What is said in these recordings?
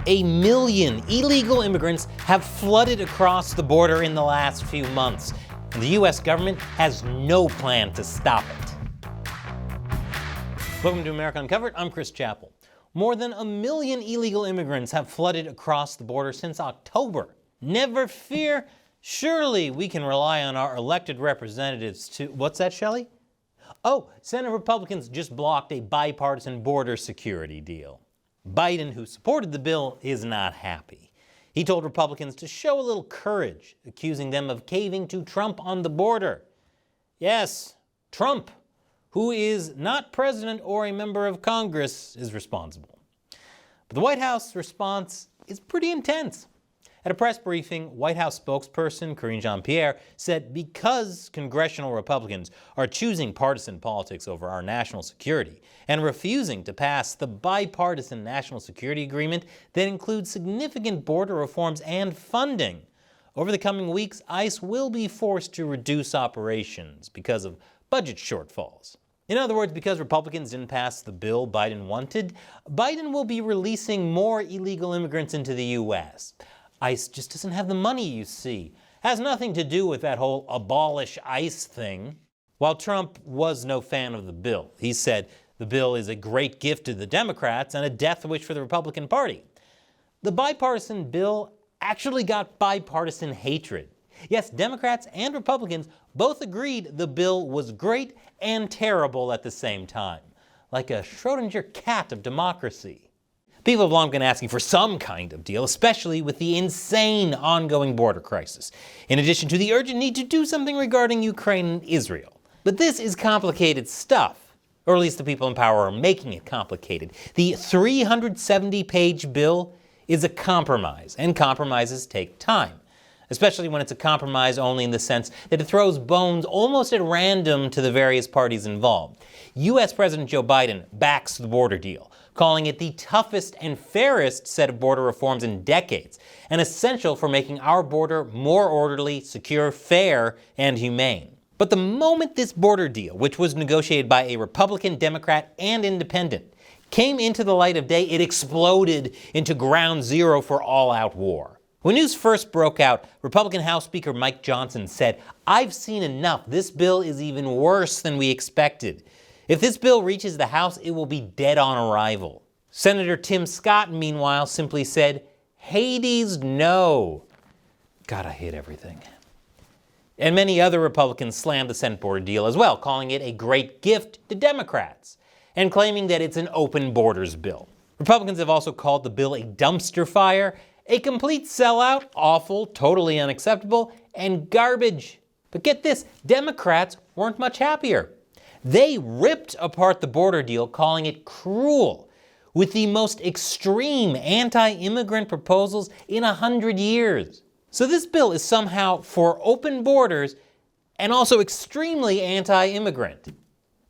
1 million illegal immigrants have flooded across the border in the last few months, and the U.S. government has no plan to stop it. Welcome to America Uncovered. I'm Chris Chappell. More than 1 million illegal immigrants have flooded across the border since October. Never fear, surely we can rely on our elected representatives to... What's that, Shelley? Oh, Senate Republicans just blocked a bipartisan border security deal. Biden, who supported the bill, is not happy. He told Republicans to show a little courage, accusing them of caving to Trump on the border. Yes, Trump, who is not president or a member of Congress, is responsible. But the White House response is pretty intense. At a press briefing, White House spokesperson Karine Jean-Pierre said because congressional Republicans are choosing partisan politics over our national security and refusing to pass the bipartisan national security agreement that includes significant border reforms and funding, over the coming weeks, ICE will be forced to reduce operations because of budget shortfalls. In other words, because Republicans didn't pass the bill Biden wanted, Biden will be releasing more illegal immigrants into the U.S. ICE just doesn't have the money, you see. Has nothing to do with that whole abolish ICE thing. While Trump was no fan of the bill, he said the bill is a great gift to the Democrats and a death wish for the Republican Party. The bipartisan bill actually got bipartisan hatred. Yes, Democrats and Republicans both agreed the bill was great and terrible at the same time, like a Schrodinger cat of democracy. People have long been asking for some kind of deal, especially with the insane ongoing border crisis, in addition to the urgent need to do something regarding Ukraine and Israel. But this is complicated stuff, or at least the people in power are making it complicated. The 370-page bill is a compromise, and compromises take time, especially when it's a compromise only in the sense that it throws bones almost at random to the various parties involved. U.S. President Joe Biden backs the border deal, calling it the toughest and fairest set of border reforms in decades, and essential for making our border more orderly, secure, fair, and humane. But the moment this border deal, which was negotiated by a Republican, Democrat, and Independent, came into the light of day, it exploded into ground zero for all-out war. When news first broke out, Republican House Speaker Mike Johnson said, "I've seen enough. This bill is even worse than we expected. If this bill reaches the House, it will be dead on arrival." Senator Tim Scott, meanwhile, simply said, "Hades, no." God, I hate everything. And many other Republicans slammed the Senate border deal as well, calling it a great gift to Democrats, and claiming that it's an open borders bill. Republicans have also called the bill a dumpster fire, a complete sellout, awful, totally unacceptable, and garbage. But get this, Democrats weren't much happier. They ripped apart the border deal, calling it cruel, with the most extreme anti-immigrant proposals in 100 years. So this bill is somehow for open borders and also extremely anti-immigrant.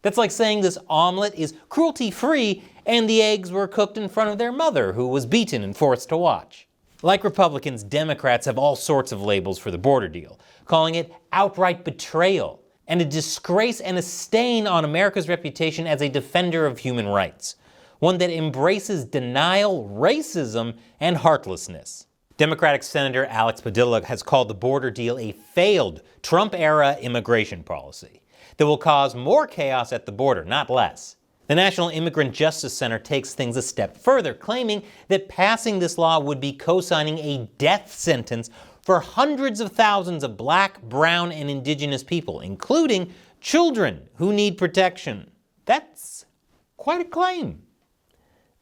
That's like saying this omelet is cruelty-free and the eggs were cooked in front of their mother, who was beaten and forced to watch. Like Republicans, Democrats have all sorts of labels for the border deal, calling it outright betrayal, and a disgrace and a stain on America's reputation as a defender of human rights, one that embraces denial, racism, and heartlessness. Democratic Senator Alex Padilla has called the border deal a failed Trump-era immigration policy that will cause more chaos at the border, not less. The National Immigrant Justice Center takes things a step further, claiming that passing this law would be co-signing a death sentence for hundreds of thousands of Black, brown, and indigenous people, including children who need protection. That's quite a claim.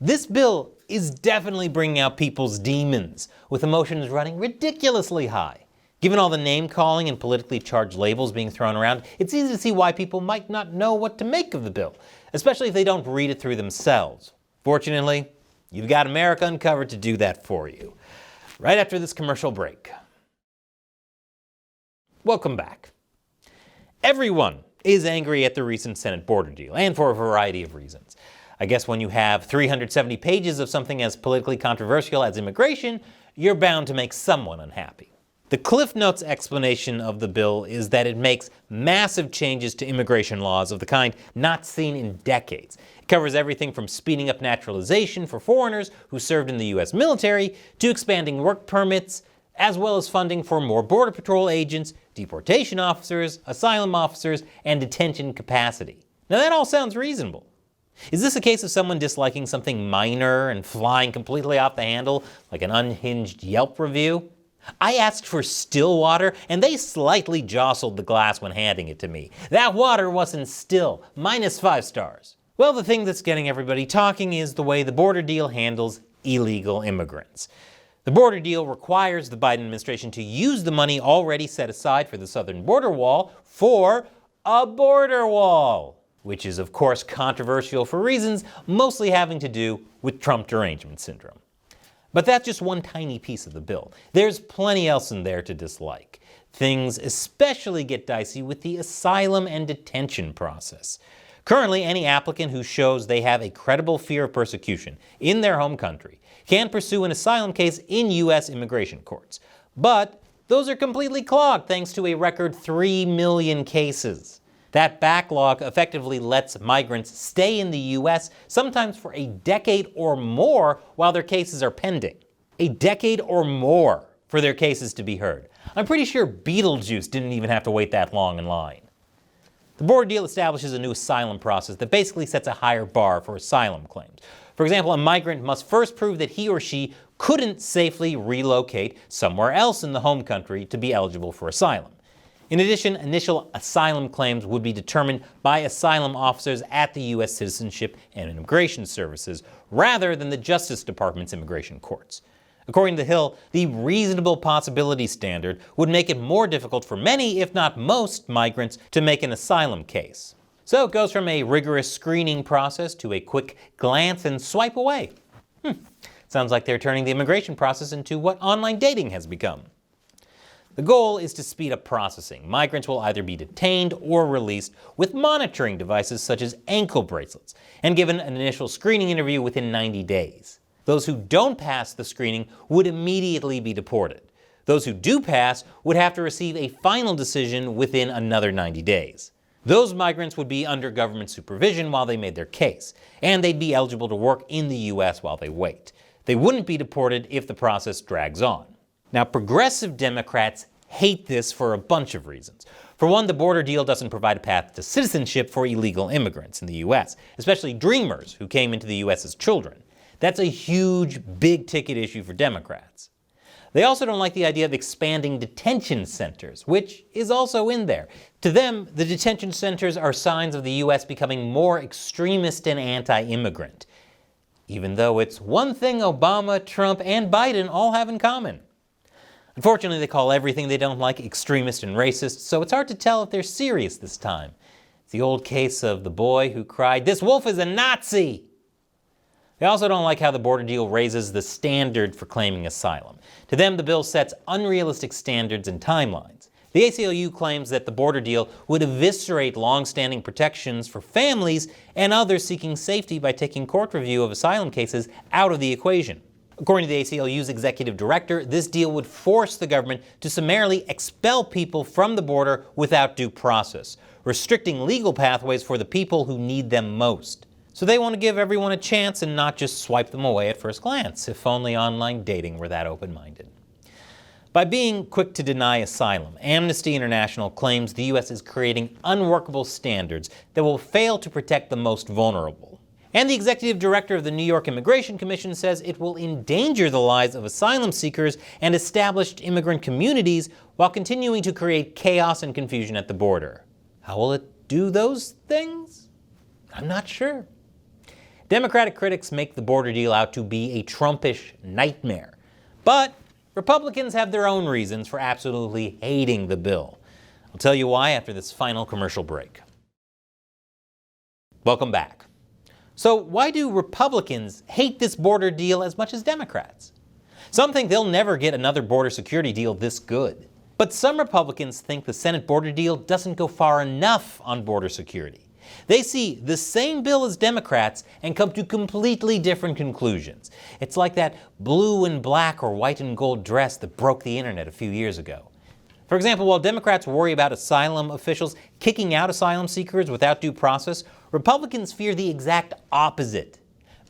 This bill is definitely bringing out people's demons, with emotions running ridiculously high. Given all the name-calling and politically charged labels being thrown around, it's easy to see why people might not know what to make of the bill, especially if they don't read it through themselves. Fortunately, you've got America Uncovered to do that for you. Right after this commercial break. Welcome back. Everyone is angry at the recent Senate border deal, and for a variety of reasons. I guess when you have 370 pages of something as politically controversial as immigration, you're bound to make someone unhappy. The Cliff Notes explanation of the bill is that it makes massive changes to immigration laws of the kind not seen in decades. It covers everything from speeding up naturalization for foreigners who served in the U.S. military to expanding work permits, as well as funding for more Border Patrol agents, deportation officers, asylum officers, and detention capacity. Now that all sounds reasonable. Is this a case of someone disliking something minor and flying completely off the handle like an unhinged Yelp review? I asked for still water, and they slightly jostled the glass when handing it to me. That water wasn't still, -5 stars. Well, the thing that's getting everybody talking is the way the border deal handles illegal immigrants. The border deal requires the Biden administration to use the money already set aside for the southern border wall for a border wall, which is of course controversial for reasons mostly having to do with Trump derangement syndrome. But that's just one tiny piece of the bill. There's plenty else in there to dislike. Things especially get dicey with the asylum and detention process. Currently, any applicant who shows they have a credible fear of persecution in their home country can pursue an asylum case in U.S. immigration courts. But those are completely clogged thanks to a record 3 million cases. That backlog effectively lets migrants stay in the U.S. sometimes for a decade or more while their cases are pending. A decade or more for their cases to be heard. I'm pretty sure Beetlejuice didn't even have to wait that long in line. The border deal establishes a new asylum process that basically sets a higher bar for asylum claims. For example, a migrant must first prove that he or she couldn't safely relocate somewhere else in the home country to be eligible for asylum. In addition, initial asylum claims would be determined by asylum officers at the U.S. Citizenship and Immigration Services, rather than the Justice Department's immigration courts. According to Hill, the reasonable possibility standard would make it more difficult for many, if not most, migrants to make an asylum case. So it goes from a rigorous screening process to a quick glance and swipe away. Sounds like they're turning the immigration process into what online dating has become. The goal is to speed up processing. Migrants will either be detained or released with monitoring devices such as ankle bracelets and given an initial screening interview within 90 days. Those who don't pass the screening would immediately be deported. Those who do pass would have to receive a final decision within another 90 days. Those migrants would be under government supervision while they made their case, and they'd be eligible to work in the U.S. while they wait. They wouldn't be deported if the process drags on. Now, progressive Democrats hate this for a bunch of reasons. For one, the border deal doesn't provide a path to citizenship for illegal immigrants in the U.S., especially dreamers who came into the U.S. as children. That's a huge, big-ticket issue for Democrats. They also don't like the idea of expanding detention centers, which is also in there. To them, the detention centers are signs of the U.S. becoming more extremist and anti-immigrant, even though it's one thing Obama, Trump, and Biden all have in common. Unfortunately, they call everything they don't like extremist and racist, so it's hard to tell if they're serious this time. It's the old case of the boy who cried, "This wolf is a Nazi!" They also don't like how the border deal raises the standard for claiming asylum. To them, the bill sets unrealistic standards and timelines. The ACLU claims that the border deal would eviscerate long-standing protections for families and others seeking safety by taking court review of asylum cases out of the equation. According to the ACLU's executive director, this deal would force the government to summarily expel people from the border without due process, restricting legal pathways for the people who need them most. So they want to give everyone a chance and not just swipe them away at first glance. If only online dating were that open-minded. By being quick to deny asylum, Amnesty International claims the U.S. is creating unworkable standards that will fail to protect the most vulnerable. And the executive director of the New York Immigration Commission says it will endanger the lives of asylum seekers and established immigrant communities while continuing to create chaos and confusion at the border. How will it do those things? I'm not sure. Democratic critics make the border deal out to be a Trumpish nightmare. But Republicans have their own reasons for absolutely hating the bill. I'll tell you why after this final commercial break. Welcome back. So why do Republicans hate this border deal as much as Democrats? Some think they'll never get another border security deal this good. But some Republicans think the Senate border deal doesn't go far enough on border security. They see the same bill as Democrats and come to completely different conclusions. It's like that blue and black or white and gold dress that broke the internet a few years ago. For example, while Democrats worry about asylum officials kicking out asylum seekers without due process, Republicans fear the exact opposite.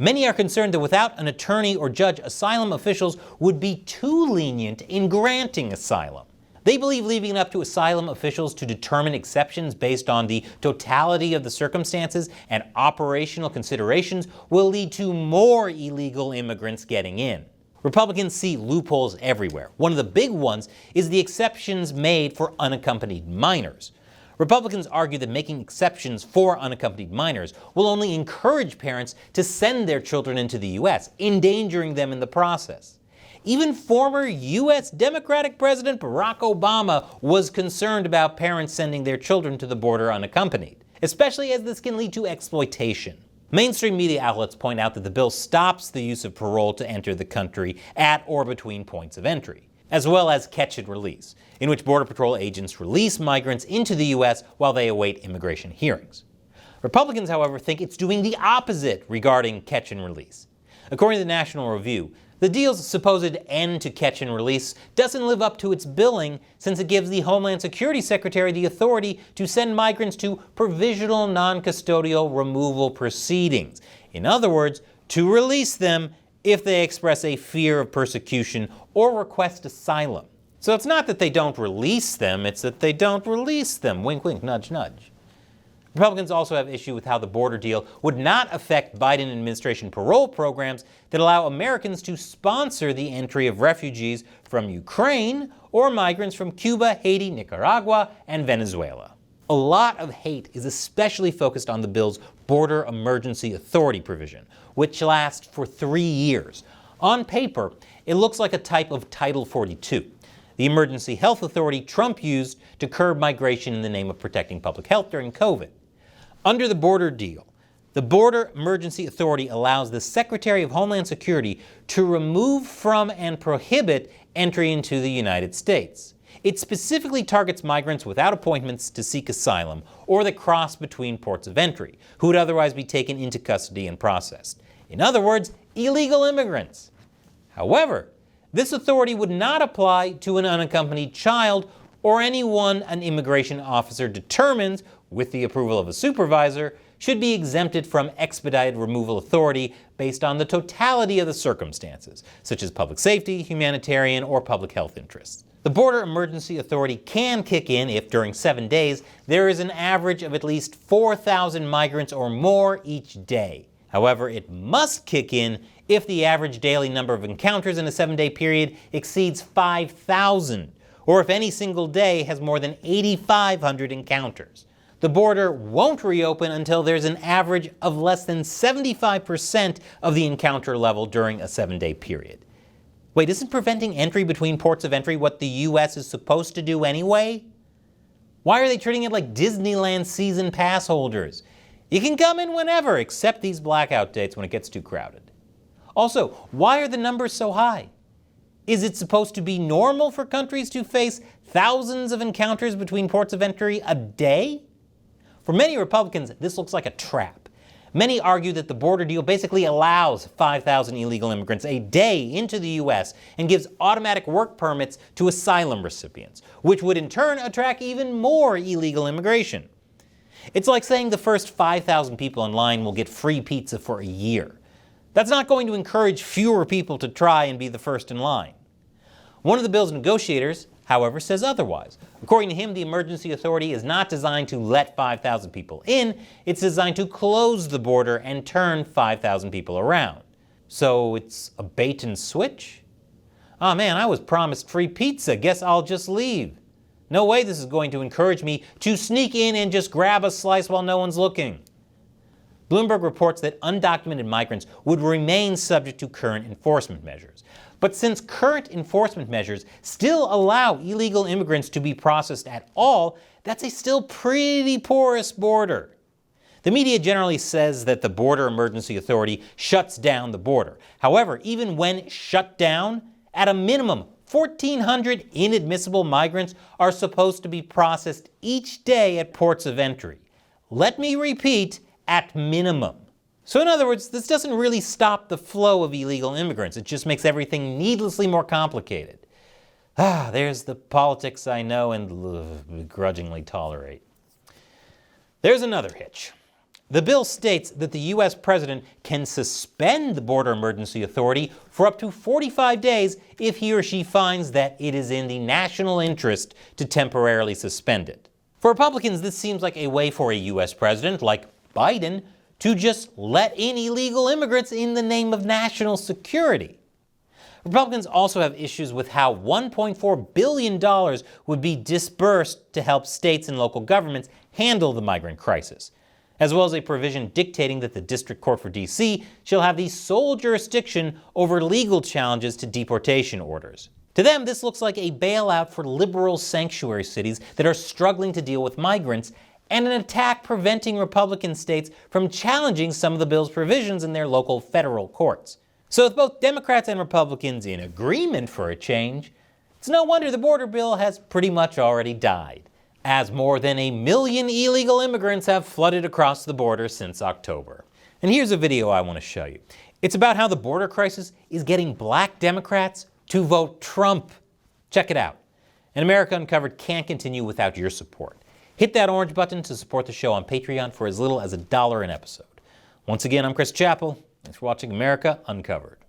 Many are concerned that without an attorney or judge, asylum officials would be too lenient in granting asylum. They believe leaving it up to asylum officials to determine exceptions based on the totality of the circumstances and operational considerations will lead to more illegal immigrants getting in. Republicans see loopholes everywhere. One of the big ones is the exceptions made for unaccompanied minors. Republicans argue that making exceptions for unaccompanied minors will only encourage parents to send their children into the U.S., endangering them in the process. Even former U.S. Democratic President Barack Obama was concerned about parents sending their children to the border unaccompanied, especially as this can lead to exploitation. Mainstream media outlets point out that the bill stops the use of parole to enter the country at or between points of entry, as well as catch and release, in which Border Patrol agents release migrants into the U.S. while they await immigration hearings. Republicans, however, think it's doing the opposite regarding catch and release. According to the National Review, the deal's supposed end to catch and release doesn't live up to its billing, since it gives the Homeland Security Secretary the authority to send migrants to provisional non-custodial removal proceedings. In other words, to release them if they express a fear of persecution or request asylum. So it's not that they don't release them, it's that they don't release them. Wink, wink, nudge, nudge. Republicans also have issue with how the border deal would not affect Biden administration parole programs that allow Americans to sponsor the entry of refugees from Ukraine or migrants from Cuba, Haiti, Nicaragua, and Venezuela. A lot of hate is especially focused on the bill's Border Emergency Authority provision, which lasts for 3 years. On paper, it looks like a type of Title 42, the emergency health authority Trump used to curb migration in the name of protecting public health during COVID. Under the border deal, the Border Emergency Authority allows the Secretary of Homeland Security to remove from and prohibit entry into the United States. It specifically targets migrants without appointments to seek asylum or that cross between ports of entry, who would otherwise be taken into custody and processed. In other words, illegal immigrants. However, this authority would not apply to an unaccompanied child or anyone an immigration officer determines, with the approval of a supervisor, should be exempted from expedited removal authority based on the totality of the circumstances, such as public safety, humanitarian, or public health interests. The Border Emergency Authority can kick in if, during 7 days, there is an average of at least 4,000 migrants or more each day. However, it must kick in if the average daily number of encounters in a 7-day period exceeds 5,000, or if any single day has more than 8,500 encounters. The border won't reopen until there's an average of less than 75% of the encounter level during a 7-day period. Wait, isn't preventing entry between ports of entry what the U.S. is supposed to do anyway? Why are they treating it like Disneyland season pass holders? You can come in whenever, except these blackout dates when it gets too crowded. Also, why are the numbers so high? Is it supposed to be normal for countries to face thousands of encounters between ports of entry a day? For many Republicans, this looks like a trap. Many argue that the border deal basically allows 5,000 illegal immigrants a day into the U.S. and gives automatic work permits to asylum recipients, which would in turn attract even more illegal immigration. It's like saying the first 5,000 people in line will get free pizza for a year. That's not going to encourage fewer people to try and be the first in line. One of the bill's negotiators, however, says otherwise. According to him, the emergency authority is not designed to let 5,000 people in, it's designed to close the border and turn 5,000 people around. So it's a bait and switch? Oh man, I was promised free pizza, guess I'll just leave. No way this is going to encourage me to sneak in and just grab a slice while no one's looking. Bloomberg reports that undocumented migrants would remain subject to current enforcement measures. But since current enforcement measures still allow illegal immigrants to be processed at all, that's a still pretty porous border. The media generally says that the Border Emergency Authority shuts down the border. However, even when shut down, at a minimum, 1,400 inadmissible migrants are supposed to be processed each day at ports of entry. Let me repeat, at minimum. So in other words, this doesn't really stop the flow of illegal immigrants. It just makes everything needlessly more complicated. There's the politics I know and begrudgingly tolerate. There's another hitch. The bill states that the U.S. president can suspend the Border Emergency Authority for up to 45 days if he or she finds that it is in the national interest to temporarily suspend it. For Republicans, this seems like a way for a U.S. president, like Biden, to just let in illegal immigrants in the name of national security. Republicans also have issues with how $1.4 billion would be disbursed to help states and local governments handle the migrant crisis, as well as a provision dictating that the District Court for D.C. shall have the sole jurisdiction over legal challenges to deportation orders. To them, this looks like a bailout for liberal sanctuary cities that are struggling to deal with migrants, and an attack preventing Republican states from challenging some of the bill's provisions in their local federal courts. So with both Democrats and Republicans in agreement for a change, it's no wonder the border bill has pretty much already died, as more than 1 million illegal immigrants have flooded across the border since October. And here's a video I want to show you. It's about how the border crisis is getting black Democrats to vote Trump. Check it out. And America Uncovered can't continue without your support. Hit that orange button to support the show on Patreon for as little as $1 an episode. Once again, I'm Chris Chappell. Thanks for watching America Uncovered.